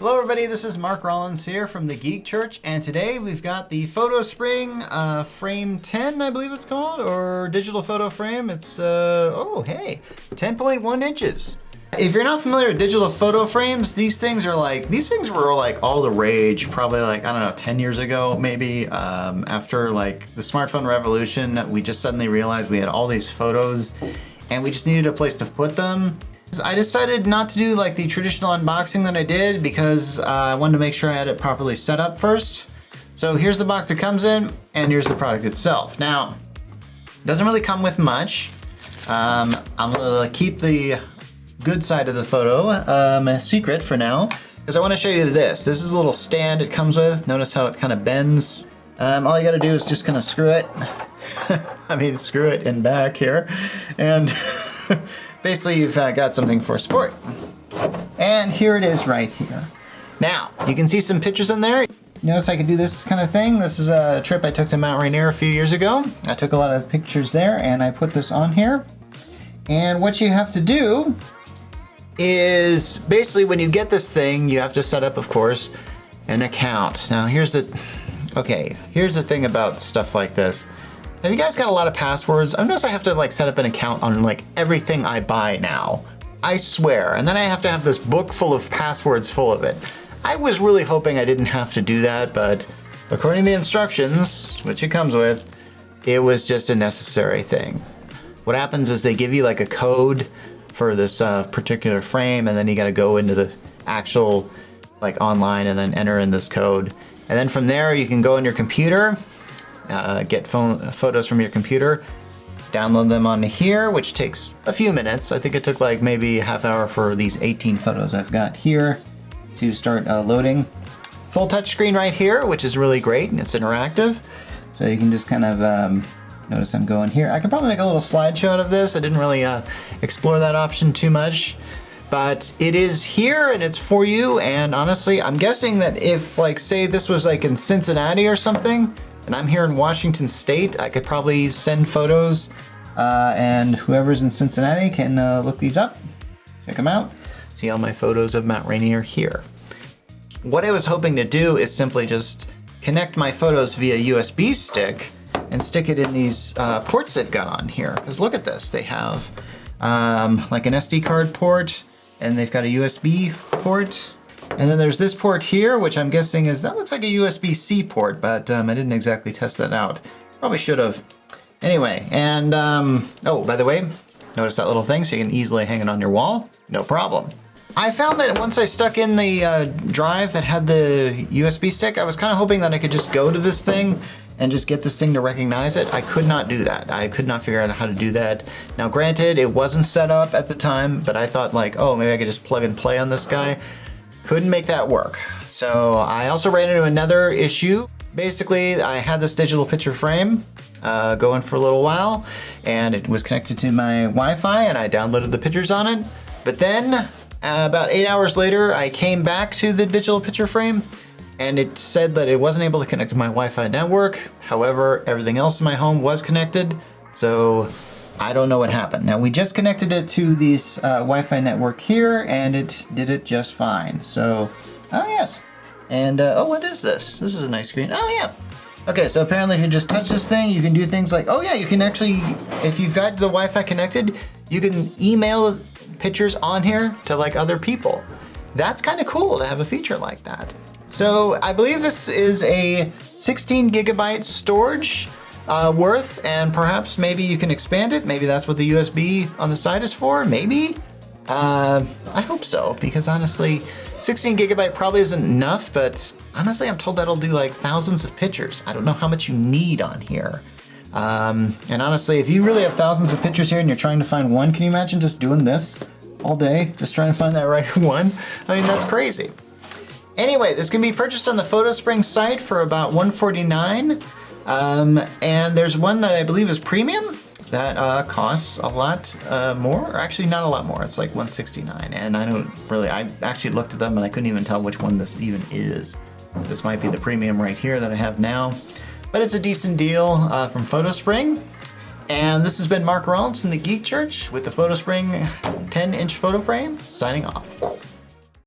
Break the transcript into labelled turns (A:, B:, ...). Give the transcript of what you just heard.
A: Hello everybody, this is Mark Rollins here from the Geek Church, and today we've got the Photospring Frame 10, I believe it's called, or digital photo frame. It's, 10.1 inches. If you're not familiar with digital photo frames, these things were like all the rage, probably like, I don't know, 10 years ago, maybe, after like the smartphone revolution. We just suddenly realized we had all these photos and we just needed a place to put them. I decided not to do like the traditional unboxing that I did because I wanted to make sure I had it properly set up first. So here's the box it comes in, and here's the product itself. Now, it doesn't really come with much. I'm gonna keep the good side of the photo a secret for now, because I want to show you this. This is a little stand it comes with. Notice how it kind of bends. All you gotta do is just kind of screw it. Screw it in back here. And basically you've got something for sport. And here it is right here. Now, you can see some pictures in there. Notice I could do this kind of thing. This is a trip I took to Mount Rainier a few years ago. I took a lot of pictures there and I put this on here. And what you have to do is basically when you get this thing, you have to set up, of course, an account. Now here's the thing about stuff like this. Have you guys got a lot of passwords? I've noticed I have to like set up an account on like everything I buy now. I swear. And then I have to have this book full of passwords full of it. I was really hoping I didn't have to do that, but according to the instructions, which it comes with, it was just a necessary thing. What happens is they give you like a code for this particular frame, and then you gotta go into the actual like online and then enter in this code. And then from there you can go on your computer, get photos from your computer, download them onto here, which takes a few minutes. I think it took like maybe a half hour for these 18 photos I've got here to start loading. Full touch screen right here, which is really great, and it's interactive. So you can just kind of notice I'm going here. I could probably make a little slideshow out of this. I didn't really explore that option too much, but it is here and it's for you. And honestly, I'm guessing that if like, say this was like in Cincinnati or something, and I'm here in Washington State, I could probably send photos and whoever's in Cincinnati can look these up, check them out, see all my photos of Mount Rainier here. What I was hoping to do is simply just connect my photos via USB stick and stick it in these ports they've got on here. Because look at this, they have like an SD card port, and they've got a USB port. And then there's this port here, which I'm guessing that looks like a USB-C port, but I didn't exactly test that out. Probably should have. Anyway, and oh, by the way, notice that little thing, so you can easily hang it on your wall, no problem. I found that once I stuck in the drive that had the USB stick, I was kind of hoping that I could just go to this thing and just get this thing to recognize it. I could not do that. I could not figure out how to do that. Now granted, it wasn't set up at the time, but I thought like, oh, maybe I could just plug and play on this guy. Couldn't make that work. So I also ran into another issue. Basically, I had this digital picture frame going for a little while, and it was connected to my Wi-Fi, and I downloaded the pictures on it. But then, about 8 hours later, I came back to the digital picture frame, and it said that it wasn't able to connect to my Wi-Fi network. However, everything else in my home was connected, so I don't know what happened. Now we just connected it to this Wi-Fi network here, and it did it just fine. So, oh yes. And oh, what is this? This is a nice screen. Oh yeah. Okay, so apparently if you just touch this thing, you can do things like, oh yeah, you can actually, if you've got the Wi-Fi connected, you can email pictures on here to like other people. That's kind of cool to have a feature like that. So I believe this is a 16 gigabyte storage worth, and perhaps maybe you can expand it. Maybe that's what the USB on the side is for, maybe? I hope so, because honestly, 16 gigabyte probably isn't enough, but honestly, I'm told that'll do like thousands of pictures. I don't know how much you need on here. And honestly, if you really have thousands of pictures here and you're trying to find one, can you imagine just doing this all day? Just trying to find that right one? I mean, that's crazy. Anyway, this can be purchased on the Photospring site for about $149. And there's one that I believe is premium that costs a lot more, or actually not a lot more. It's like $169, and I actually looked at them and I couldn't even tell which one this even is. This might be the premium right here that I have now, but it's a decent deal from Photospring. And this has been Mark Rollins from the Geek Church with the Photospring 10-inch photo frame, signing off.